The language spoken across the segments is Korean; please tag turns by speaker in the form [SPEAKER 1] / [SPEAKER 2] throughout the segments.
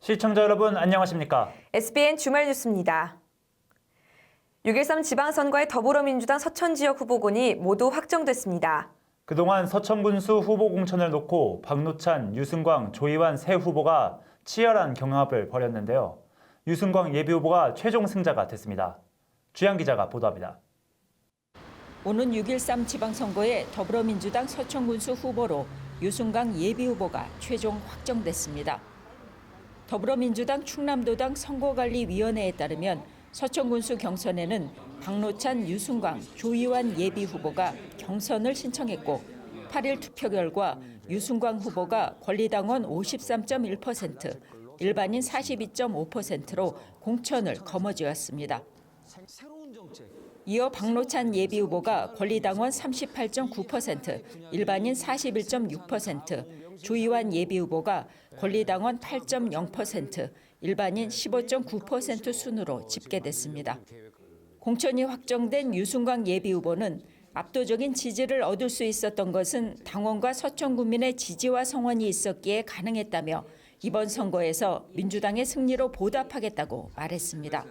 [SPEAKER 1] 시청자 여러분 안녕하십니까?
[SPEAKER 2] SBN 주말 뉴스입니다. 6.13 지방선거의 더불어민주당 서천지역 후보군이 모두 확정됐습니다.
[SPEAKER 1] 그동안 서천군수 후보 공천을 놓고 박노찬, 유승광, 조희환 세 후보가 치열한 경합을 벌였는데요. 유승광 예비후보가 최종 승자가 됐습니다. 주양 기자가 보도합니다.
[SPEAKER 3] 오는 6.13 지방선거에 더불어민주당 서천군수 후보로 유승광 예비후보가 최종 확정됐습니다. 더불어민주당 충남도당 선거관리위원회에 따르면 서천군수 경선에는 박노찬, 유승광, 조희환 예비후보가 경선을 신청했고 8일 투표 결과 유승광 후보가 권리당원 53.1%, 일반인 42.5%로 공천을 거머쥐었습니다. 이어 박노찬 예비후보가 권리당원 38.9%, 일반인 41.6%, 조희환 예비후보가 권리당원 8.0%, 일반인 15.9% 순으로 집계됐습니다. 공천이 확정된 유승광 예비후보는 압도적인 지지를 얻을 수 있었던 것은 당원과 서천군민의 지지와 성원이 있었기에 가능했다며 이번 선거에서 민주당의 승리로 보답하겠다고 말했습니다.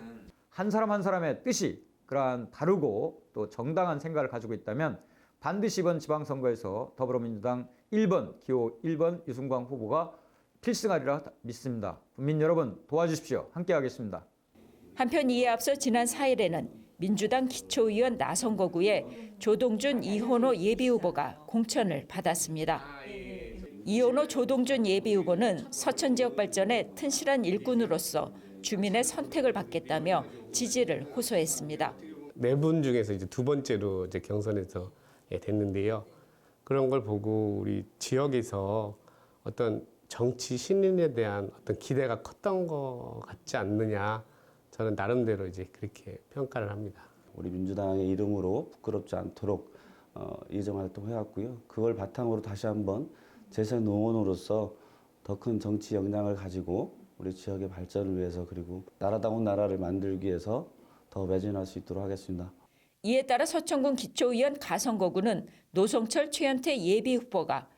[SPEAKER 4] 한 사람 한 사람의 뜻이 그러한 다르고 또 정당한 생각을 가지고 있다면 반드시 이번 지방선거에서 더불어민주당 1번, 기호 1번 유승광 후보가 필승하리라 믿습니다. 국민 여러분 도와주십시오. 함께하겠습니다.
[SPEAKER 3] 한편 이에 앞서 지난 4일에는 민주당 기초의원 나선거구에 조동준, 이혼호 예비후보가 공천을 받았습니다. 이혼호, 조동준 예비후보는 서천 지역 발전에 튼실한 일꾼으로서 주민의 선택을 받겠다며 지지를 호소했습니다.
[SPEAKER 5] 네 분 중에서 이제 두 번째로 이제 경선에서 됐는데요. 그런 걸 보고 우리 지역에서 어떤 정치 신인에 대한 어떤 기대가 컸던 것 같지 않느냐, 저는 나름대로 이제 그렇게 평가를 합니다.
[SPEAKER 6] 우리 민주당의 이름으로 부끄럽지 않도록 예정 활동해왔고요. 그걸 바탕으로 다시 한번 재선 의원으로서 더 큰 정치 역량을 가지고 우리 지역의 발전을 위해서 그리고 나라다운 나라를 만들기 위해서 더 매진할 수 있도록 하겠습니다.
[SPEAKER 3] 이에 따라 서천군 기초의원 가선거구는 노성철, 최현태 예비후보가,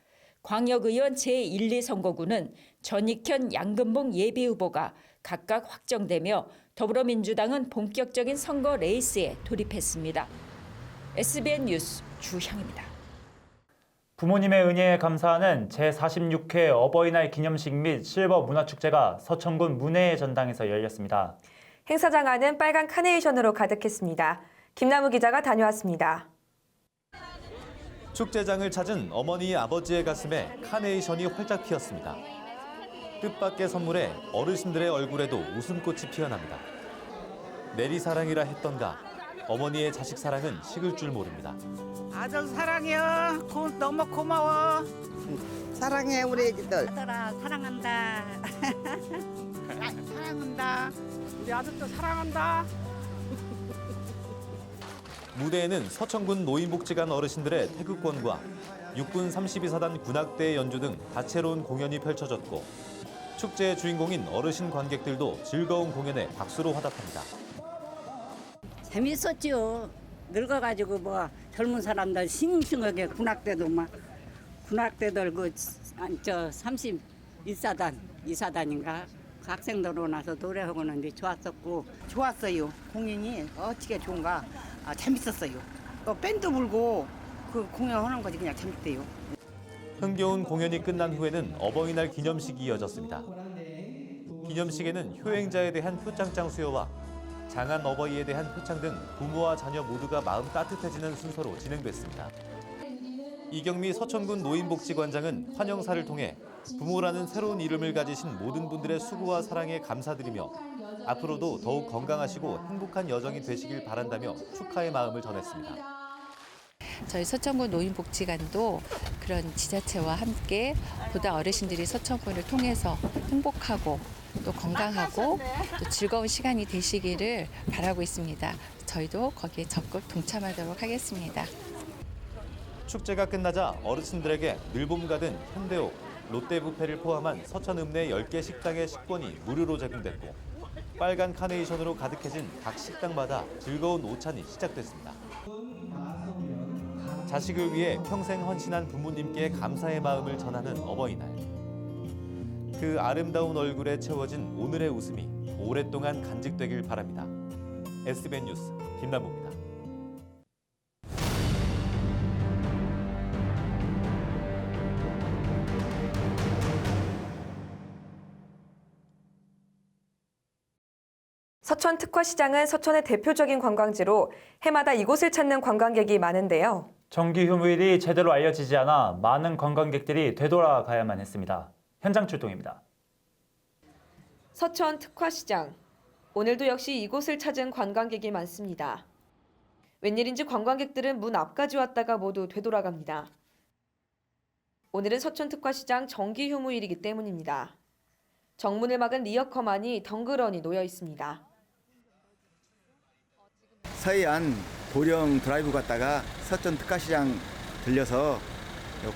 [SPEAKER 3] 광역의원 제1, 2선거구는 전익현, 양근봉 예비후보가 각각 확정되며 더불어민주당은 본격적인 선거 레이스에 돌입했습니다. SBN 뉴스 주향입니다.
[SPEAKER 1] 부모님의 은혜에 감사하는 제46회 어버이날 기념식 및 실버 문화축제가 서천군 문해의 전당에서 열렸습니다.
[SPEAKER 2] 행사장 안은 빨간 카네이션으로 가득했습니다. 김나무 기자가 다녀왔습니다.
[SPEAKER 7] 축제장을 찾은 어머니 아버지의 가슴에 카네이션이 활짝 피었습니다. 뜻밖의 선물에 어르신들의 얼굴에도 웃음꽃이 피어납니다. 내리사랑이라 했던가 어머니의 자식 사랑은 식을 줄 모릅니다.
[SPEAKER 8] 아들 사랑해요. 너무 고마워.
[SPEAKER 9] 사랑해 우리 애기들.
[SPEAKER 8] 아들아 사랑한다. 사랑한다. 우리 아들도 사랑한다.
[SPEAKER 7] 무대에는 서천군 노인복지관 어르신들의 태극권과 육군 32사단 군악대의 연주 등 다채로운 공연이 펼쳐졌고 축제의 주인공인 어르신 관객들도 즐거운 공연에 박수로 화답합니다.
[SPEAKER 8] 재밌었죠. 늙어가지고 뭐 젊은 사람들 싱싱하게 군악대도 막 군악대들 저 31사단 2사단인가 그 학생들 오나서 노래하고 있는데 좋았었고
[SPEAKER 9] 좋았어요. 공연이 어찌게 좋은가. 재밌었어요. 밴드 불고 그 공연하는 거지 그냥 재밌대요.
[SPEAKER 7] 흥겨운 공연이 끝난 후에는 어버이날 기념식이 이어졌습니다. 기념식에는 효행자에 대한 표창장 수여와 장한 어버이에 대한 표창 등 부모와 자녀 모두가 마음 따뜻해지는 순서로 진행됐습니다. 이경미 서천군 노인복지관장은 환영사를 통해 부모라는 새로운 이름을 가지신 모든 분들의 수고와 사랑에 감사드리며 앞으로도 더욱 건강하시고 행복한 여정이 되시길 바란다며 축하의 마음을 전했습니다.
[SPEAKER 10] 저희 서천군 노인복지관도 그런 지자체와 함께 보다 어르신들이 서천군을 통해서 행복하고 또 건강하고 또 즐거운 시간이 되시기를 바라고 있습니다. 저희도 거기에 적극 동참하도록 하겠습니다.
[SPEAKER 7] 축제가 끝나자 어르신들에게 늘봄 가든 현대옥, 롯데뷔페를 포함한 서천 읍내 10개 식당의 식권이 무료로 제공됐고 빨간 카네이션으로 가득해진 각 식당마다 즐거운 오찬이 시작됐습니다. 자식을 위해 평생 헌신한 부모님께 감사의 마음을 전하는 어버이날. 그 아름다운 얼굴에 채워진 오늘의 웃음이 오랫동안 간직되길 바랍니다. SBN 뉴스 김남국입니다.
[SPEAKER 2] 서천 특화시장은 서천의 대표적인 관광지로 해마다 이곳을 찾는 관광객이 많은데요.
[SPEAKER 1] 정기 휴무일이 제대로 알려지지 않아 많은 관광객들이 되돌아가야만 했습니다. 현장 출동입니다.
[SPEAKER 2] 서천 특화시장. 오늘도 역시 이곳을 찾은 관광객이 많습니다. 웬일인지 관광객들은 문 앞까지 왔다가 모두 되돌아갑니다. 오늘은 서천 특화시장 정기 휴무일이기 때문입니다. 정문을 막은 리어커만이 덩그러니 놓여 있습니다.
[SPEAKER 11] 서해안 보령 드라이브 갔다가 서천 특화시장 들려서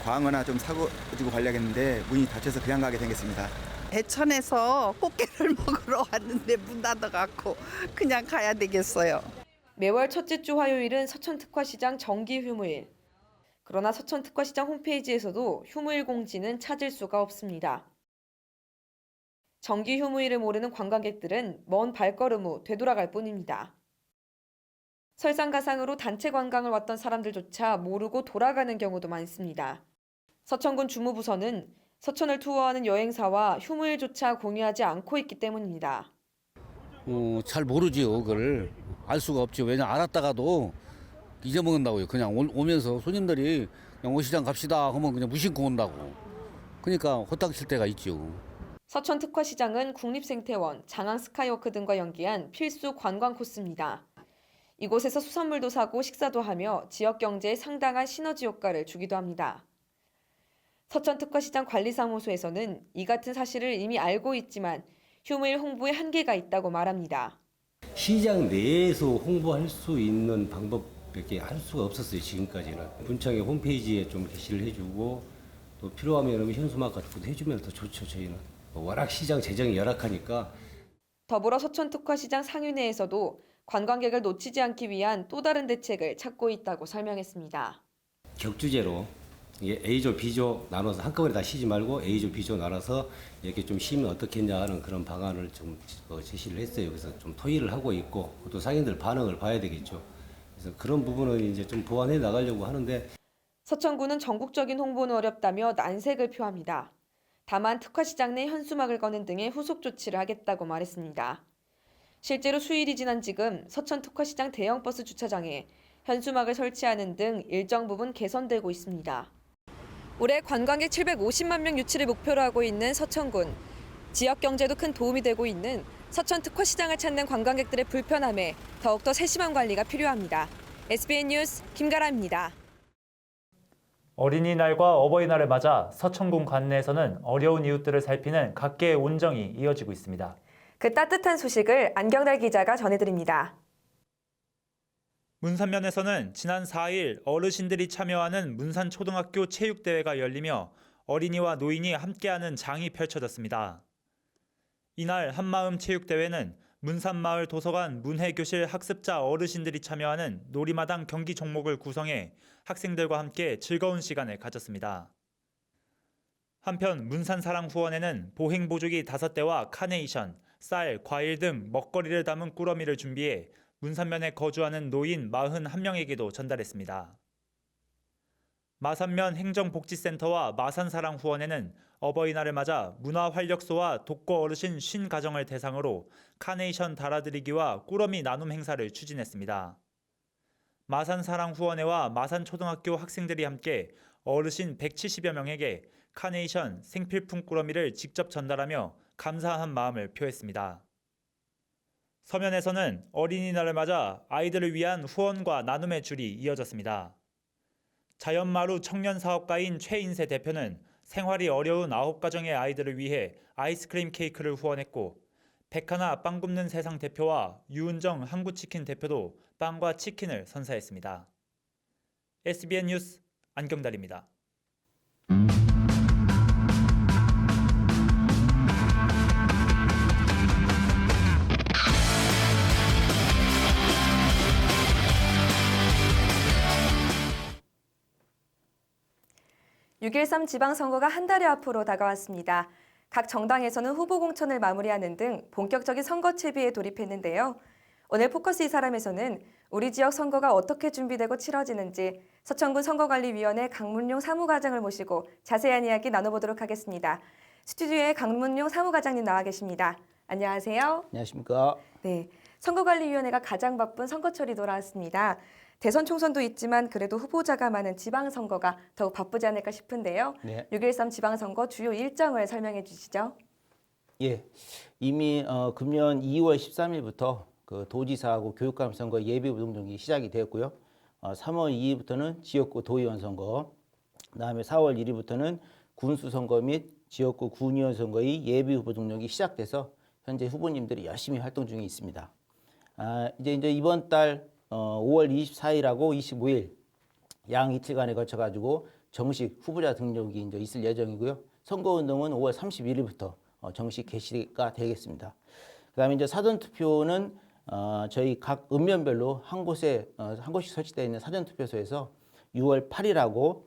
[SPEAKER 11] 광어나 좀 사가지고 가려고 했는데 문이 닫혀서 그냥 가게 생겼습니다.
[SPEAKER 9] 대천에서 꽃게를 먹으러 왔는데 문 닫아갖고 그냥 가야 되겠어요.
[SPEAKER 2] 매월 첫째 주 화요일은 서천 특화시장 정기 휴무일. 그러나 서천 특화시장 홈페이지에서도 휴무일 공지는 찾을 수가 없습니다. 정기 휴무일을 모르는 관광객들은 먼 발걸음 후 되돌아갈 뿐입니다. 설상가상으로 단체 관광을 왔던 사람들조차 모르고 돌아가는 경우도 많습니다. 서천군 주무부서는 서천을 투어하는 여행사와 휴무일조차 공유하지 않고 있기 때문입니다.
[SPEAKER 12] 잘 모르지요. 그걸 알 수가 없죠. 왜냐 알았다가도 잊어먹는다고요. 그냥 오면서 손님들이 그냥 오시장 갑시다 하면 그냥 무심코 온다고. 그러니까 호딱 칠 때가 있죠.
[SPEAKER 2] 서천 특화시장은 국립생태원, 장항 스카이워크 등과 연계한 필수 관광 코스입니다. 이곳에서 수산물도 사고 식사도 하며 지역 경제에 상당한 시너지 효과를 주기도 합니다. 서천 특화시장 관리사무소에서는 이 같은 사실을 이미 알고 있지만 휴무일 홍보에 한계가 있다고 말합니다.
[SPEAKER 13] 시장 내에서 홍보할 수 있는 방법밖에 할 수가 없었어요. 지금까지는. 분청의 홈페이지에 좀 게시를 해주고 또 필요하면 현수막 같은 것도 해주면 더 좋죠. 저희는. 워낙 시장 재정이 열악하니까.
[SPEAKER 2] 더불어 서천 특화시장 상윤회에서도 관광객을 놓치지 않기 위한 또 다른 대책을 찾고 있다고 설명했습니다.
[SPEAKER 13] 격주제로 이게 A조, B조 나눠서 한꺼번에 다 쉬지 말고 A조, B조 나눠서 이렇게 좀 쉬면 어떻겠냐 하는 그런 방안을 좀 제시를 했어요. 그래서 좀 토의를 하고 있고 또 상인들 반응을 봐야 되겠죠. 그래서 그런 부분은 이제 좀 보완해 나가려고 하는데.
[SPEAKER 2] 서천구는 전국적인 홍보는 어렵다며 난색을 표합니다. 다만 특화시장 내 현수막을 거는 등의 후속 조치를 하겠다고 말했습니다. 실제로 수일이 지난 지금 서천 특화시장 대형 버스 주차장에 현수막을 설치하는 등 일정 부분 개선되고 있습니다. 올해 관광객 750만 명 유치를 목표로 하고 있는 서천군. 지역 경제도 큰 도움이 되고 있는 서천 특화시장을 찾는 관광객들의 불편함에 더욱더 세심한 관리가 필요합니다. SBN 뉴스 김가라입니다.
[SPEAKER 1] 어린이날과 어버이날을 맞아 서천군 관내에서는 어려운 이웃들을 살피는 각계의 온정이 이어지고 있습니다.
[SPEAKER 2] 그 따뜻한 소식을 안경달 기자가 전해드립니다.
[SPEAKER 1] 문산면에서는 지난 4일 어르신들이 참여하는 문산초등학교 체육대회가 열리며 어린이와 노인이 함께하는 장이 펼쳐졌습니다. 이날 한마음 체육대회는 문산마을 도서관 문해교실 학습자 어르신들이 참여하는 놀이마당 경기 종목을 구성해 학생들과 함께 즐거운 시간을 가졌습니다. 한편 문산사랑후원에는 보행보조기 5대와 카네이션, 쌀, 과일 등 먹거리를 담은 꾸러미를 준비해 문산면에 거주하는 노인 41명에게도 전달했습니다. 마산면 행정복지센터와 마산사랑후원에는 어버이날을 맞아 문화활력소와 독거 어르신 50가정을 대상으로 카네이션 달아드리기와 꾸러미 나눔 행사를 추진했습니다. 마산사랑후원회와 마산초등학교 학생들이 함께 어르신 170여 명에게 카네이션 생필품 꾸러미를 직접 전달하며 감사한 마음을 표했습니다. 서면에서는 어린이날을 맞아 아이들을 위한 후원과 나눔의 줄이 이어졌습니다. 자연마루 청년사업가인 최인세 대표는 생활이 어려운 9가정의 아이들을 위해 아이스크림 케이크를 후원했고 백하나 빵 굽는 세상 대표와 유은정 한국치킨 대표도 빵과 치킨을 선사했습니다. SBN 뉴스 안경달입니다.
[SPEAKER 2] (6.13) 지방선거가 한 달여 앞으로 다가왔습니다. 각 정당에서는 후보 공천을 마무리하는 등 본격적인 선거 채비에 돌입했는데요. 오늘 포커스 이 사람에서는 우리 지역 선거가 어떻게 준비되고 치러지는지 서천군 선거관리위원회 강문용 사무과장을 모시고 자세한 이야기 나눠보도록 하겠습니다. 스튜디오에 강문용 사무과장님 나와 계십니다. 안녕하세요.
[SPEAKER 14] 안녕하십니까.
[SPEAKER 2] 네, 선거관리위원회가 가장 바쁜 선거철이 돌아왔습니다. 대선 총선도 있지만 그래도 후보자가 많은 지방선거가 더욱 바쁘지 않을까 싶은데요.
[SPEAKER 14] 네.
[SPEAKER 2] 6.13 지방선거 주요 일정을 설명해 주시죠.
[SPEAKER 14] 예, 이미 금년 2월 13일부터 그 도지사하고 교육감 선거 예비 부동정이 시작이 되었고요. 3월 2일부터는 지역구 도의원 선거, 그다음에 4월 1일부터는 군수 선거 및 지역구 군의원 선거의 예비 후보 등록이 시작돼서 현재 후보님들이 열심히 활동 중에 있습니다. 이제 이번 달 5월 24일하고 25일 양 이틀간에 걸쳐 가지고 정식 후보자 등록이 이제 있을 예정이고요. 선거운동은 5월 31일부터 정식 개시가 되겠습니다. 그다음에 이제 사전 투표는 저희 각 읍면별로 한 곳씩 설치되어 있는 사전 투표소에서 6월 8일하고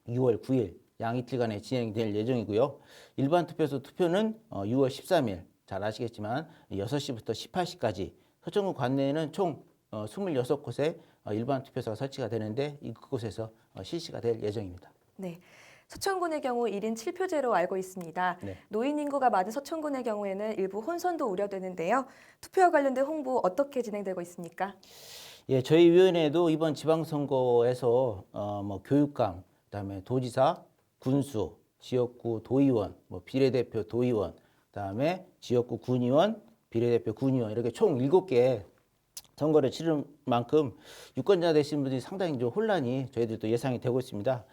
[SPEAKER 14] 6월 9일 양 이틀간에 진행될 예정이고요. 일반 투표소 투표는 6월 13일 잘 아시겠지만 6시부터 18시까지 서천군 관내에는 총 26곳에 일반 투표소가 설치가 되는데 그곳에서 실시가 될 예정입니다.
[SPEAKER 2] 네, 서천군의 경우 1인 7표제로 알고 있습니다.
[SPEAKER 14] 네.
[SPEAKER 2] 노인 인구가 많은 서천군의 경우에는 일부 혼선도 우려되는데요. 투표와 관련된 홍보 어떻게 진행되고 있습니까?
[SPEAKER 14] 예, 저희 위원회도 이번 지방선거에서 뭐 교육감, 그다음에 도지사, 군수, 지역구 도의원, 뭐 비례대표 도의원, 그다음에 지역구 군의원, 비례대표 군의원 이렇게 총 7개 선거를 치를 만큼 유권자 되신 분들이 상당히 좀 혼란이 저희들도 예상이 되고 있습니다.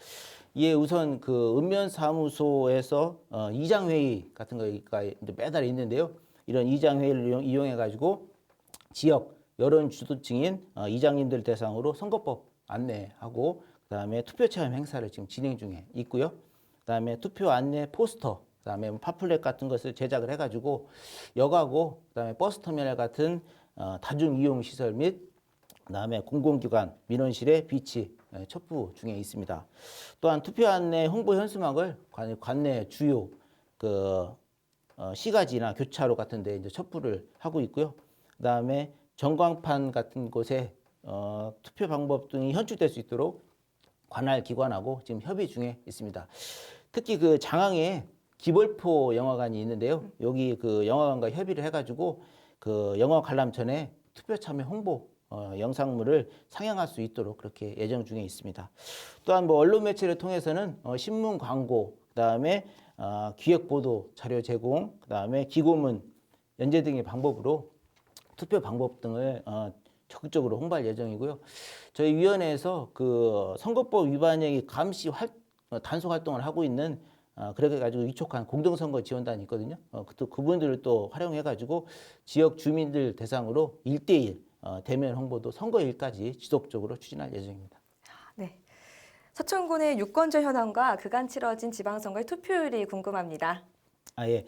[SPEAKER 14] 이에 우선 그 읍면사무소에서 이장회의 같은 거가 이제 매달 있는데요. 이런 이장회의를 이용해 가지고 지역 여론 주도층인 이장님들 대상으로 선거법 안내하고 그다음에 투표 체험 행사를 지금 진행 중에 있고요. 그다음에 투표 안내 포스터, 그다음에 파플렛 같은 것을 제작을 해가지고 역하고 그다음에 버스터미널 같은 다중 이용 시설 및 그다음에 공공기관 민원실에 비치 첩부 중에 있습니다. 또한 투표 안내 홍보 현수막을 관내 주요 시가지나 교차로 같은데 이제 첩부를 하고 있고요. 그다음에 전광판 같은 곳에 투표 방법 등이 현출될 수 있도록 관할 기관하고 지금 협의 중에 있습니다. 특히 그 장항에 기벌포 영화관이 있는데요. 여기 그 영화관과 협의를 해가지고 그 영화 관람전에 투표 참여 홍보 영상물을 상영할 수 있도록 그렇게 예정 중에 있습니다. 또한 뭐 언론 매체를 통해서는 신문 광고, 그다음에 기획 보도 자료 제공, 그다음에 기고문 연재 등의 방법으로 투표 방법 등을 적극적으로 홍보할 예정이고요. 저희 위원회에서 그 선거법 위반행위 감시 단속 활동을 하고 있는 그렇게 가지고 위촉한 공정선거 지원단이 있거든요. 또 그분들을 또 활용해가지고 지역 주민들 대상으로 1대1 대면 홍보도 선거일까지 지속적으로 추진할 예정입니다.
[SPEAKER 2] 네, 서천군의 유권자 현황과 그간 치러진 지방선거의 투표율이 궁금합니다.
[SPEAKER 14] 예.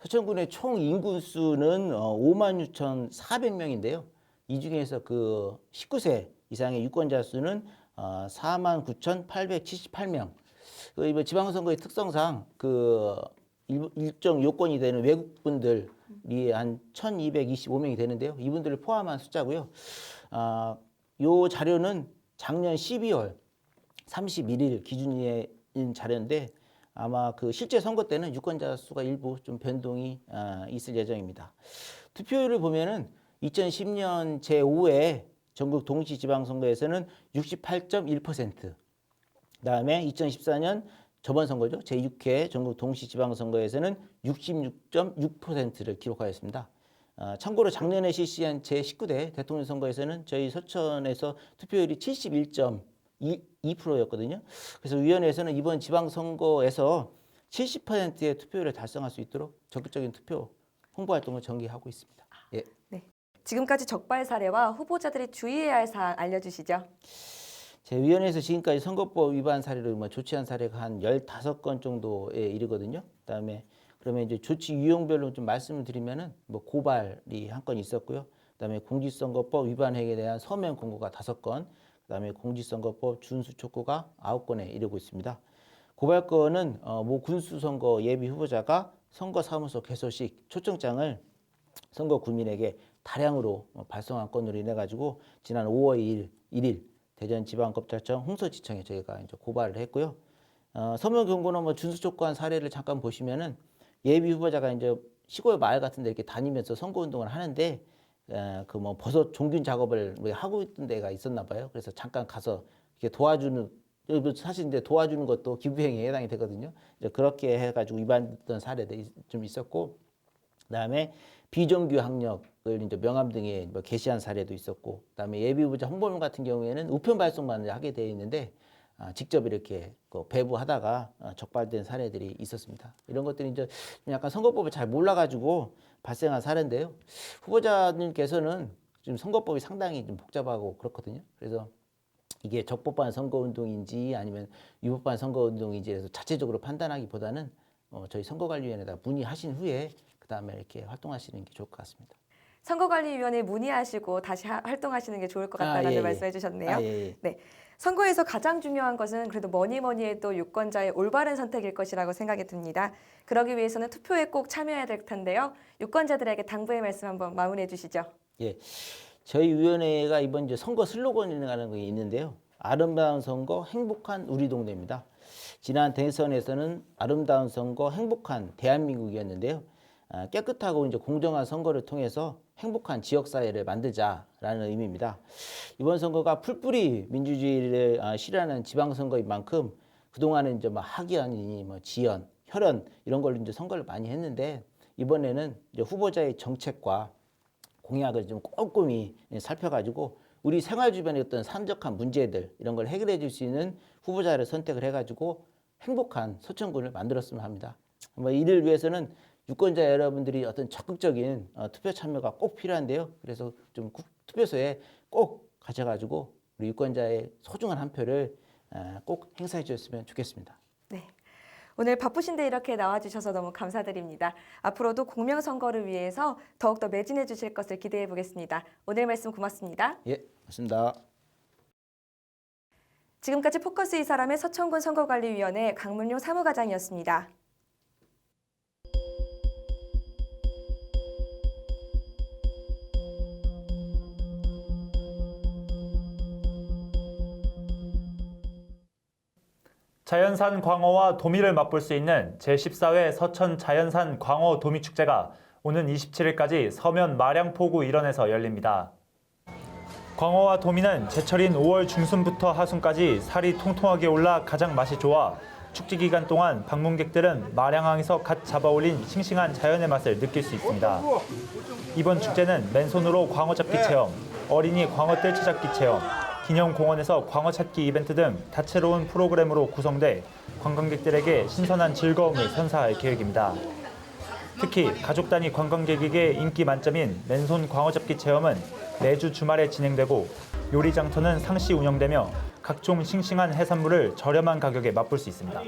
[SPEAKER 14] 서천군의 총 인구수는 56,400명인데요. 이 중에서 그 19세 이상의 유권자 수는 49,878명. 이번 지방선거의 특성상 그 일정 요건이 되는 외국분들이 한 1,225명이 되는데요. 이분들을 포함한 숫자고요. 요 자료는 작년 12월 31일 기준인 자료인데 아마 그 실제 선거 때는 유권자 수가 일부 좀 변동이 있을 예정입니다. 투표율을 보면은 2010년 제5회 전국 동시지방선거에서는 68.1%, 그다음에 2014년 저번 선거죠. 제6회 전국 동시지방선거에서는 66.6%를 기록하였습니다. 참고로 작년에 실시한 제19대 대통령 선거에서는 저희 서천에서 투표율이 71.2%였거든요. 그래서 위원회에서는 이번 지방선거에서 70%의 투표율을 달성할 수 있도록 적극적인 투표 홍보 활동을 전개하고 있습니다. 예.
[SPEAKER 2] 네, 지금까지 적발 사례와 후보자들이 주의해야 할 사항 알려주시죠.
[SPEAKER 14] 제 위원회에서 지금까지 선거법 위반 사례를 조치한 사례가 한 15건 정도에 이르거든요. 그다음에 그러면 이제 조치 유형별로 좀 말씀을 드리면은 뭐 고발이 한 건 있었고요. 그다음에 공직선거법 위반 행위에 대한 서면 공고가 5건, 그다음에 공직선거법 준수 촉구가 9건에 이르고 있습니다. 고발건은 모 군수선거 예비 후보자가 선거사무소 개소식 초청장을 선거 구민에게 다량으로 발송한 건으로 인해 가지고 지난 5월 1일 대전지방검찰청 홍서지청에 저희가 이제 고발을 했고요. 서면 경고는 뭐 준수 조건 사례를 잠깐 보시면은 예비 후보자가 이제 시골 마을 같은 데 이렇게 다니면서 선거 운동을 하는데 그 뭐 버섯 종균 작업을 하고 있던 데가 있었나 봐요. 그래서 잠깐 가서 이렇게 도와주는, 사실 이제 도와주는 것도 기부행위에 해당이 되거든요. 이제 그렇게 해가지고 위반됐던 사례들이 좀 있었고, 그다음에 비정규 학력을 이제 명함 등에 뭐 게시한 사례도 있었고, 그다음에 예비 후보자 홍보물 같은 경우에는 우편 발송만 하게 되어 있는데 직접 이렇게 배부하다가 적발된 사례들이 있었습니다. 이런 것들이 이제 약간 선거법을 잘 몰라가지고 발생한 사례인데요. 후보자님께서는 지금 선거법이 상당히 좀 복잡하고 그렇거든요. 그래서 이게 적법한 선거운동인지 아니면 위법한 선거운동인지 해서 자체적으로 판단하기보다는 저희 선거관리위원회에다 문의하신 후에 그 다음에 이렇게 활동하시는 게 좋을 것 같습니다.
[SPEAKER 2] 선거관리위원회에 문의하시고 다시 활동하시는 게 좋을 것 같다는
[SPEAKER 14] 예.
[SPEAKER 2] 말씀해 주셨네요.
[SPEAKER 14] 예.
[SPEAKER 2] 네. 선거에서 가장 중요한 것은 그래도 뭐니 해도 유권자의 올바른 선택일 것이라고 생각이 듭니다. 그러기 위해서는 투표에 꼭 참여해야 될 텐데요. 유권자들에게 당부의 말씀 한번 마무리해 주시죠.
[SPEAKER 14] 예. 저희 위원회가 이번 이제 선거 슬로건이라는 게 있는데요. 아름다운 선거, 행복한 우리 동네입니다. 지난 대선에서는 아름다운 선거, 행복한 대한민국이었는데요. 깨끗하고 이제 공정한 선거를 통해서 행복한 지역사회를 만들자라는 의미입니다. 이번 선거가 풀뿌리 민주주의를 실현하는 지방선거인 만큼 그동안은 이제 뭐 학연이니 뭐 지연, 혈연 이런 걸로 이제 선거를 많이 했는데 이번에는 이제 후보자의 정책과 공약을 좀 꼼꼼히 살펴가지고 우리 생활 주변의 어떤 산적한 문제들 이런 걸 해결해 줄 수 있는 후보자를 선택을 해가지고 행복한 서천군을 만들었으면 합니다. 뭐 이를 위해서는 유권자 여러분들이 어떤 적극적인 투표 참여가 꼭 필요한데요. 그래서 좀 투표소에 꼭 가셔가지고 우리 유권자의 소중한 한 표를 꼭 행사해 주셨으면 좋겠습니다.
[SPEAKER 2] 네. 오늘 바쁘신데 이렇게 나와주셔서 너무 감사드립니다. 앞으로도 공명선거를 위해서 더욱더 매진해 주실 것을 기대해 보겠습니다. 오늘 말씀 고맙습니다.
[SPEAKER 14] 예, 고맙습니다.
[SPEAKER 2] 지금까지 포커스 이 사람의 서천군 선거관리위원회 강문용 사무과장이었습니다.
[SPEAKER 1] 자연산 광어와 도미를 맛볼 수 있는 제14회 서천 자연산 광어 도미축제가 오는 27일까지 서면 마량포구 일원에서 열립니다. 광어와 도미는 제철인 5월 중순부터 하순까지 살이 통통하게 올라 가장 맛이 좋아 축제 기간 동안 방문객들은 마량항에서 갓 잡아올린 싱싱한 자연의 맛을 느낄 수 있습니다. 이번 축제는 맨손으로 광어 잡기 체험, 어린이 광어 뜰채 잡기 체험, 기념공원에서 광어 찾기 이벤트 등 다채로운 프로그램으로 구성돼 관광객들에게 신선한 즐거움을 선사할 계획입니다. 특히 가족 단위 관광객에게 인기 만점인 맨손 광어 잡기 체험은 매주 주말에 진행되고 요리장터는 상시 운영되며 각종 싱싱한 해산물을 저렴한 가격에 맛볼 수 있습니다.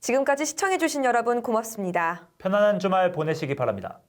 [SPEAKER 2] 지금까지 시청해주신 여러분 고맙습니다.
[SPEAKER 1] 편안한 주말 보내시기 바랍니다.